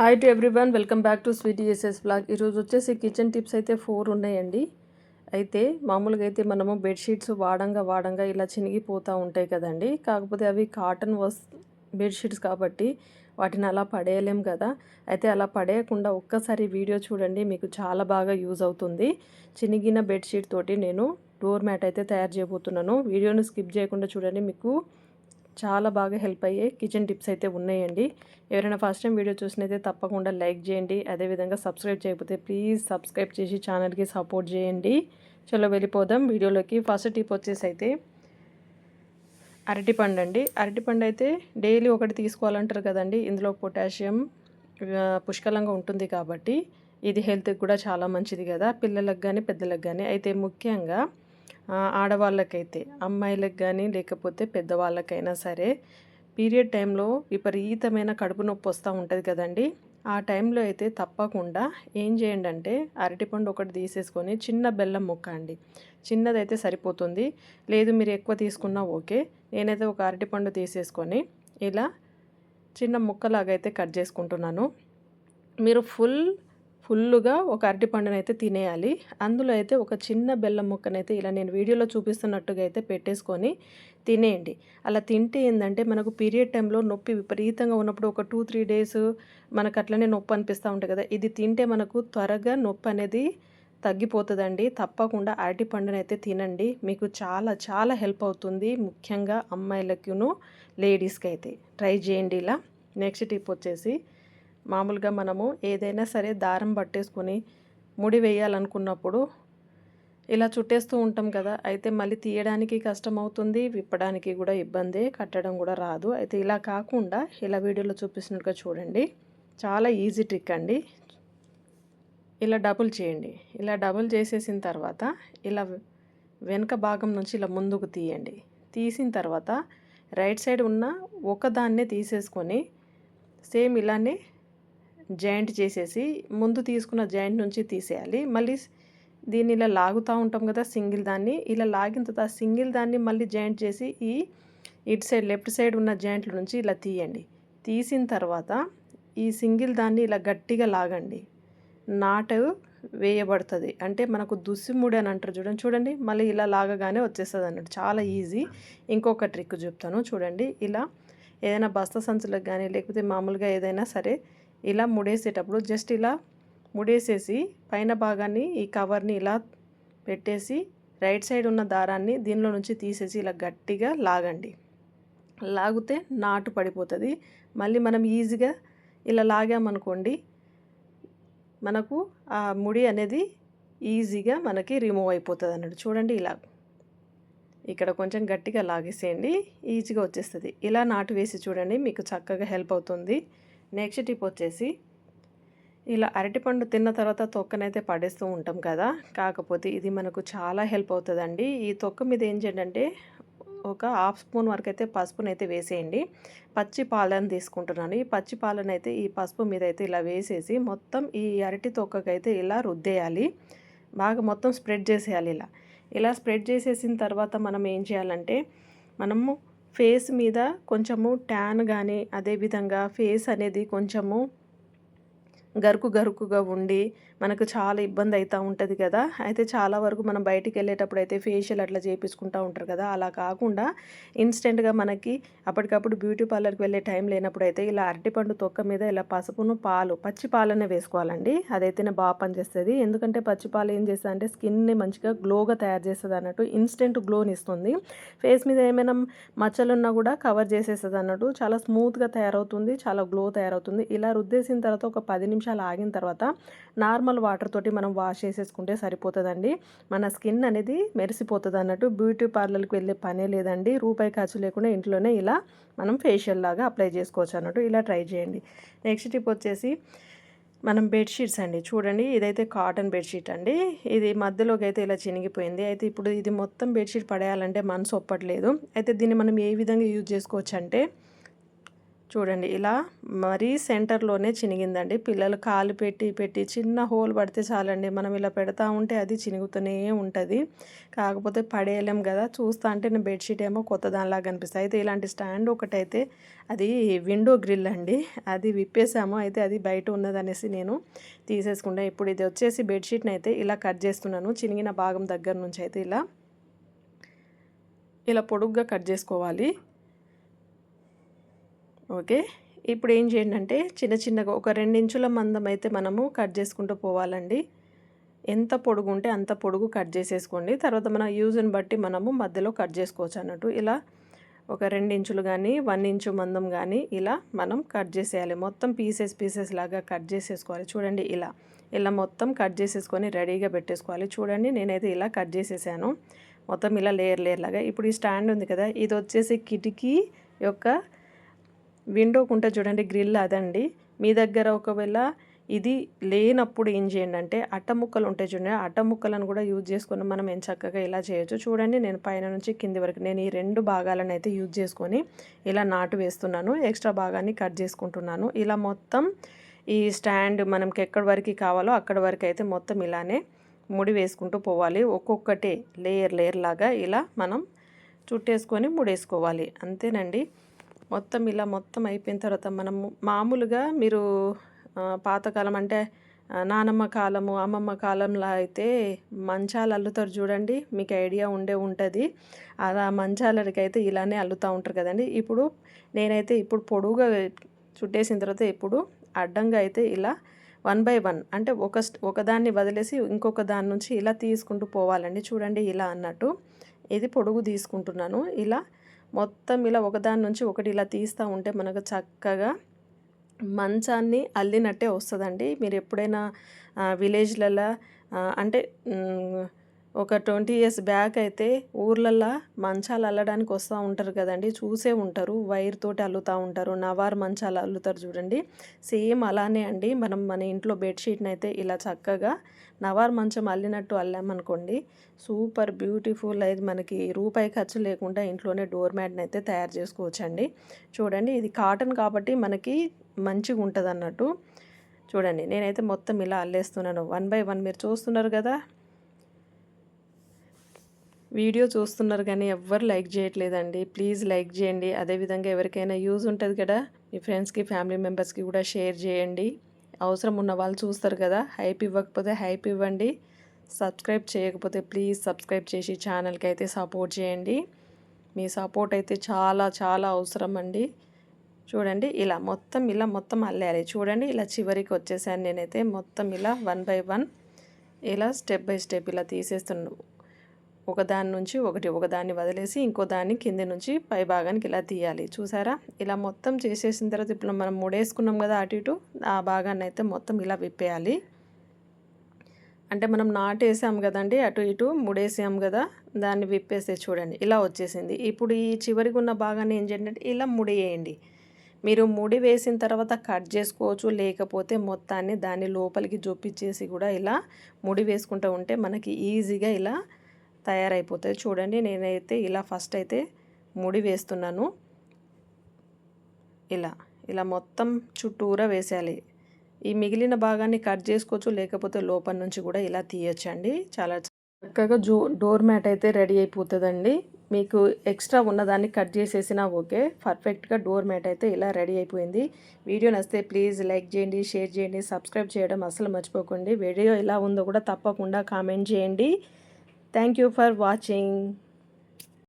Hi to everyone, welcome back to sweety SS blog. ఈరోజు వచ్చేసి kitchen tips అయితే 4 ఉన్నాయండి. అయితే మామూలుగా అయితే మనము బెడ్షీట్స్ వాడంగా ఇలా చినిగిపోతూ ఉంటాయి కదండి. కాకపోతే అవి కాటన్ బెడ్షీట్స్ కాబట్టి వాటిని అలా పడేయలేం కదా. అయితే అలా పడేయకుండా ఒక్కసారి వీడియో చూడండి, మీకు చాలా బాగా యూజ్ అవుతుంది. చినిగిన బెడ్షీట్ తోటి నేను డోర్ మ్యాట్ అయితే తయారు చేయబోతున్నాను. వీడియోను స్కిప్ చేయకుండా చూడండి, మీకు చాలా బాగా హెల్ప్ అయ్యే కిచెన్ టిప్స్ అయితే ఉన్నాయండి. ఎవరైనా ఫస్ట్ టైం వీడియో చూసినైతే తప్పకుండా లైక్ చేయండి. అదేవిధంగా సబ్స్క్రైబ్ చేయకపోతే ప్లీజ్ సబ్స్క్రైబ్ చేసి ఛానల్కి సపోర్ట్ చేయండి. చలో వెళ్ళిపోదాం వీడియోలోకి. ఫస్ట్ టిప్ వచ్చేసి అయితే అరటిపండు అండి. అరటిపండు అయితే డైలీ ఒకటి తీసుకోవాలంటారు కదండి. ఇందులో పొటాషియం పుష్కలంగా ఉంటుంది కాబట్టి ఇది హెల్త్కి కూడా చాలా మంచిది కదా, పిల్లలకు కానీ పెద్దలకు కానీ. అయితే ముఖ్యంగా ఆడవాళ్ళకైతే, అమ్మాయిలకు కానీ లేకపోతే పెద్దవాళ్ళకైనా సరే పీరియడ్ టైంలో విపరీతమైన కడుపు నొప్పి వస్తూ ఉంటుంది కదండి. ఆ టైంలో అయితే తప్పకుండా ఏం చేయండి అంటే అరటిపండు ఒకటి తీసేసుకొని చిన్న బెల్లం ముక్క అండి, చిన్నదైతే సరిపోతుంది, లేదు మీరు ఎక్కువ తీసుకున్నా ఓకే. నేనైతే ఒక అరటిపండు తీసేసుకొని ఇలా చిన్న ముక్కలాగా అయితే కట్ చేసుకుంటున్నాను. మీరు ఫుల్లుగా ఒక అరటిపండునైతే తినేయాలి. అందులో అయితే ఒక చిన్న బెల్లం ముక్కనైతే ఇలా నేను వీడియోలో చూపిస్తున్నట్టుగా అయితే పెట్టేసుకొని తినేయండి. అలా తింటే ఏంటంటే మనకు పీరియడ్ టైంలో నొప్పి విపరీతంగా ఉన్నప్పుడు ఒక 2-3 డేస్ మనకు అట్లనే నొప్పి అనిపిస్తూ ఉంటుంది కదా, ఇది తింటే మనకు త్వరగా నొప్పి అనేది తగ్గిపోతుందండి. తప్పకుండా అరటిపండునైతే తినండి, మీకు చాలా చాలా హెల్ప్ అవుతుంది. ముఖ్యంగా అమ్మాయిలకును లేడీస్కి అయితే ట్రై చేయండి ఇలా. నెక్స్ట్ టిప్ వచ్చేసి మామూలుగా మనము ఏదైనా సరే దారం పట్టేసుకొని ముడి వేయాలనుకున్నప్పుడు ఇలా చుట్టేస్తూ ఉంటాం కదా. అయితే మళ్ళీ తీయడానికి కష్టం అవుతుంది, విప్పడానికి కూడా ఇబ్బందే, కట్టడం కూడా రాదు. అయితే ఇలా కాకుండా ఇలా వీడియోలో చూపిస్తున్నట్టుగా చూడండి, చాలా ఈజీ ట్రిక్ అండి. ఇలా డబుల్ చేయండి. ఇలా డబుల్ చేసేసిన తర్వాత ఇలా వెనుక భాగం నుంచి ఇలా ముందుకు తీయండి. తీసిన తర్వాత రైట్ సైడ్ ఉన్న ఒకదాన్నే తీసేసుకొని సేమ్ ఇలానే జాయింట్ చేసేసి ముందు తీసుకున్న జాయింట్ నుంచి తీసేయాలి. మళ్ళీ దీన్ని ఇలా లాగుతూ ఉంటాం కదా, సింగిల్ దాన్ని ఇలా లాగిన తర్వాత సింగిల్ దాన్ని మళ్ళీ జాయింట్ చేసి ఈ ఇటు సైడ్ లెఫ్ట్ సైడ్ ఉన్న జాయింట్ల నుంచి ఇలా తీయండి. తీసిన తర్వాత ఈ సింగిల్ దాన్ని ఇలా గట్టిగా లాగండి, నాటు వేయబడుతుంది. అంటే మనకు దుస్సిముడి అని అంటారు చూడండి, మళ్ళీ ఇలా లాగగానే వచ్చేస్తుంది అన్నట్టు, చాలా ఈజీ. ఇంకొక ట్రిక్ చెప్తాను చూడండి. ఇలా ఏదైనా బస్తా సంచులకు కానీ లేకపోతే మామూలుగా ఏదైనా సరే ఇలా ముడేసేటప్పుడు జస్ట్ ఇలా ముడేసేసి పైన భాగాన్ని ఈ కవర్ని ఇలా పెట్టేసి రైట్ సైడ్ ఉన్న దారాన్ని దీనిలో నుంచి తీసేసి ఇలా గట్టిగా లాగండి. లాగితే నాటు పడిపోతుంది. మళ్ళీ మనం ఈజీగా ఇలా లాగామనుకోండి, మనకు ఆ ముడి అనేది ఈజీగా మనకి రిమూవ్ అయిపోతుంది అన్నట్టు. చూడండి, ఇలా ఇక్కడ కొంచెం గట్టిగా లాగేసేయండి, ఈజీగా వచ్చేస్తుంది. ఇలా నాటు వేసి చూడండి, మీకు చక్కగా హెల్ప్ అవుతుంది. నెక్స్ట్ టిప్ వచ్చేసి ఇలా అరటిపండు తిన్న తర్వాత తొక్కనైతే పడేస్తూ ఉంటాం కదా, కాకపోతే ఇది మనకు చాలా హెల్ప్ అవుతుందండి. ఈ తొక్క మీద ఏం చేయండి అంటే ఒక 1/2 స్పూన్ వరకు అయితే పసుపునైతే వేసేయండి. పచ్చి పాలను తీసుకుంటున్నాను. ఈ పచ్చి పాలను అయితే ఈ పసుపు మీద అయితే ఇలా వేసేసి మొత్తం ఈ అరటి తొక్కకైతే ఇలా రుద్దేయాలి, బాగా మొత్తం స్ప్రెడ్ చేసేయాలి. ఇలా స్ప్రెడ్ చేసేసిన తర్వాత మనం ఏం చేయాలంటే మనము ఫేస్ మీద కొంచెము ట్యాన్ కానీ అదేవిధంగా ఫేస్ అనేది కొంచెము గరుకుగా ఉండి మనకు చాలా ఇబ్బంది అవుతూ ఉంటుంది కదా. అయితే చాలా వరకు మనం బయటికి వెళ్ళేటప్పుడు అయితే ఫేషియల్ అట్లా చేయించుకుంటూ ఉంటారు కదా. అలా కాకుండా ఇన్స్టెంట్గా మనకి అప్పటికప్పుడు బ్యూటీ పార్లర్కి వెళ్ళే టైం లేనప్పుడు అయితే ఇలా అరటిపండు తొక్క మీద ఇలా పసుపును పచ్చి పాలనే వేసుకోవాలండి. అదైతేనే బాగా పనిచేస్తుంది. ఎందుకంటే పచ్చి పాలు ఏం చేస్తుంది అంటే స్కిన్ని మంచిగా గ్లోగా తయారు చేస్తుంది అన్నట్టు, ఇన్స్టెంట్ గ్లోని ఇస్తుంది. ఫేస్ మీద ఏమైనా మచ్చలున్నా కూడా కవర్ చేసేస్తుంది అన్నట్టు, చాలా స్మూత్గా తయారవుతుంది, చాలా గ్లో తయారవుతుంది. ఇలా రుద్దేసిన తర్వాత ఒక 10 నిమిషాలు ఆగిన తర్వాత నార్మల్ వాటర్ తోటి మనం వాష్ చేసేసుకుంటే సరిపోతుందండి. మన స్కిన్ అనేది మెరిసిపోతుంది అన్నట్టు. బ్యూటీ పార్లర్కి వెళ్ళే పనే లేదండి, రూపాయి ఖర్చు లేకుండా ఇంట్లోనే ఇలా మనం ఫేషియల్ లాగా అప్లై చేసుకోవచ్చు అన్నట్టు. ఇలా ట్రై చేయండి. నెక్స్ట్ టిప్ వచ్చేసి మనం బెడ్షీట్స్ అండి. చూడండి, ఇదైతే కాటన్ బెడ్షీట్ అండి. ఇది మధ్యలోకి అయితే ఇలా చినిగిపోయింది. అయితే ఇప్పుడు ఇది మొత్తం బెడ్షీట్ పడేయాలంటే మనసు ఒప్పట్లేదు. అయితే దీన్ని మనం ఏ విధంగా యూజ్ చేసుకోవచ్చు అంటే చూడండి ఇలా మరీ సెంటర్‌లోనే చినిగిందండి. పిల్లలు కాలు పెట్టి, పెట్టి చిన్న హోల్ పడితే చాలండి. మనం ఇలా పెడతా ఉంటే అది చినుగుతూనే ఉంటది. కాకపోతే పడేయలేం గదా! చూస్తా అంటే బెడ్‌షీట్ ఏమో కొత్త దానిలాగా కనిపిస్తది. అయితే ఇలాంటి స్టాండ్ ఒకటైతే అది విండో గ్రిల్ అండి. అది విప్పేసాము. అయితే అది బయట ఉన్నదనేసి నేను తీసేసుకున్నా. ఇప్పుడు ఇది వచ్చేసి బెడ్‌షీట్‌నయితే ఇలా కట్ చేస్తున్నాను. చినిగిన భాగం దగ్గర నుంచి అయితే ఇలా పొడుగ్గా కట్ చేసుకోవాలి. ఓకే. ఇప్పుడు ఏం చేయండి అంటే చిన్న చిన్నగా ఒక 2 ఇంచుల మందం అయితే మనము కట్ చేసుకుంటూ పోవాలండి. ఎంత పొడుగు ఉంటే అంత పొడుగు కట్ చేసేసుకోండి. తర్వాత మన యూజ్‌ని బట్టి మనము మధ్యలో కట్ చేసుకోవచ్చు అన్నట్టు. ఇలా ఒక 2 ఇంచులు కానీ 1 ఇంచు మందం కానీ ఇలా మనం కట్ చేసేయాలి. మొత్తం పీసెస్ లాగా కట్ చేసేసుకోవాలి. చూడండి ఇలా మొత్తం కట్ చేసేసుకొని రెడీగా పెట్టేసుకోవాలి. చూడండి నేనైతే ఇలా కట్ చేసేసాను. మొత్తం ఇలా లేయర్ లాగా. ఇప్పుడు ఈ స్టాండ్ ఉంది కదా, ఇది వచ్చేసి కిటికీ యొక్క విండోకి ఉంటుంది చూడండి గ్రిల్ అదండి. మీ దగ్గర ఒకవేళ ఇది లేనప్పుడు ఏం చేయండి అంటే అట్ట ముక్కలు ఉంటాయి చూడండి, అట్ట ముక్కలను కూడా యూజ్ చేసుకొని మనం చక్కగా ఇలా చేయొచ్చు. చూడండి నేను పైన నుంచి కింది వరకు నేను ఈ 2 భాగాలను అయితే యూజ్ చేసుకొని ఇలా నాటు వేస్తున్నాను. ఎక్స్ట్రా భాగాన్ని కట్ చేసుకుంటున్నాను. ఇలా మొత్తం ఈ స్టాండ్ మనకి ఎక్కడి వరకు కావాలో అక్కడి వరకు అయితే మొత్తం ఇలానే ముడి వేసుకుంటూ పోవాలి. ఒక్కొక్కటే లేయర్ లాగా ఇలా మనం చుట్టేసుకొని ముడేసుకోవాలి. అంతేనండి. మొత్తం అయిపోయిన తర్వాత మనము మామూలుగా మీరు పాతకాలం అంటే నానమ్మ కాలము, అమ్మమ్మ కాలంలో అయితే మంచాలు అల్లుతారు చూడండి. మీకు ఐడియా ఉంటుంది. అలా మంచాలకైతే ఇలానే అల్లుతూ ఉంటారు కదండి. నేనైతే పొడువుగా చుట్టేసిన తర్వాత ఇప్పుడు అడ్డంగా అయితే ఇలా 1 బై 1 అంటే ఒకదాన్ని వదిలేసి ఇంకొక దాని నుంచి ఇలా తీసుకుంటూ పోవాలండి. చూడండి ఇలా అన్నట్టు ఇది పొడుగు తీసుకుంటున్నాను. ఇలా మొత్తం ఇలా ఒకదాని నుంచి ఒకటి ఇలా తీస్తూ ఉంటే మనకు చక్కగా మంచాన్ని అల్లినట్టే వస్తుందండి. మీరు ఎప్పుడైనా విలేజ్లలో అంటే ఒక 20 ఇయర్స్ బ్యాక్ అయితే ఊర్లల్లో మంచాలు అల్లడానికి వస్తూ ఉంటారు కదండి, చూసే ఉంటారు. వైర్ తోటి అల్లుతూ ఉంటారు, నవార్ మంచాలు అల్లుతారు చూడండి. సేమ్ అలానే అండి మనం మన ఇంట్లో బెడ్షీట్ని అయితే ఇలా చక్కగా నవార్ మంచం అల్లినట్టు అల్లామనుకోండి, సూపర్ బ్యూటిఫుల్ అయితే మనకి రూపాయి ఖర్చు లేకుండా ఇంట్లోనే డోర్ మ్యాట్ని అయితే తయారు చేసుకోవచ్చండి. చూడండి ఇది కాటన్ కాబట్టి మనకి మంచిగా ఉంటుంది అన్నట్టు. చూడండి నేనైతే మొత్తం ఇలా అల్లేస్తున్నాను 1 బై 1. మీరు చూస్తున్నారు కదా, వీడియో చూస్తున్నారు కానీ ఎవ్వరు లైక్ చేయట్లేదండి. ప్లీజ్ లైక్ చేయండి. అదేవిధంగా ఎవరికైనా యూజ్ ఉంటుంది కదా, మీ ఫ్రెండ్స్కి ఫ్యామిలీ మెంబర్స్కి కూడా షేర్ చేయండి. అవసరం ఉన్న వాళ్ళు చూస్తారు కదా. హైప్ ఇవ్వకపోతే హైప్ ఇవ్వండి. సబ్స్క్రైబ్ చేయకపోతే ప్లీజ్ సబ్స్క్రైబ్ చేసి ఛానల్కి అయితే సపోర్ట్ చేయండి. మీ సపోర్ట్ అయితే చాలా చాలా అవసరం అండి. చూడండి ఇలా మొత్తం అల్లాలి. చూడండి ఇలా చివరికి వచ్చేసాను నేనైతే. మొత్తం ఇలా 1 బై 1 ఇలా స్టెప్ బై స్టెప్ ఇలా తీసేస్తున్నాను. ఒకదాని నుంచి ఒకదాన్ని వదిలేసి ఇంకో దాన్ని కింద నుంచి పై భాగానికి ఇలా తీయాలి. చూసారా ఇలా మొత్తం చేసేసిన తర్వాత ఇప్పుడు మనం ముడేసుకున్నాం కదా అటు ఇటు, ఆ భాగాన్ని అయితే మొత్తం ఇలా విప్పేయాలి. అంటే మనం నాటేసాం కదండి, అటు ఇటు ముడేసాం కదా, దాన్ని విప్పేస్తే చూడండి ఇలా వచ్చేసింది. ఇప్పుడు ఈ చివరికి ఉన్న భాగాన్ని ఏం చేయండి అంటే ఇలా ముడియేయండి. మీరు ముడి వేసిన తర్వాత కట్ చేసుకోవచ్చు, లేకపోతే మొత్తాన్ని దాన్ని లోపలికి జొప్పించేసి కూడా ఇలా ముడి వేసుకుంటూ ఉంటే మనకి ఈజీగా ఇలా తయారైపోతుంది. చూడండి నేనైతే ఇలా ఫస్ట్ అయితే ముడి వేస్తున్నాను. ఇలా మొత్తం చుట్టూరా వేసేయాలి. ఈ మిగిలిన భాగాన్ని కట్ చేసుకోవచ్చు, లేకపోతే లోపల నుంచి కూడా ఇలా తీయొచ్చండి. చాలా చక్కగా డోర్ మ్యాట్ అయితే రెడీ అయిపోతుందండి. మీకు ఎక్స్ట్రా ఉన్నదాన్ని కట్ చేసేసినా ఓకే, పర్ఫెక్ట్గా డోర్ మ్యాట్ అయితే ఇలా రెడీ అయిపోయింది. వీడియో నచ్చితే ప్లీజ్ లైక్ చేయండి, షేర్ చేయండి, సబ్స్క్రైబ్ చేయడం అసలు మర్చిపోకండి. వీడియో ఎలా ఉందో కూడా తప్పకుండా కామెంట్ చేయండి. Thank you for watching.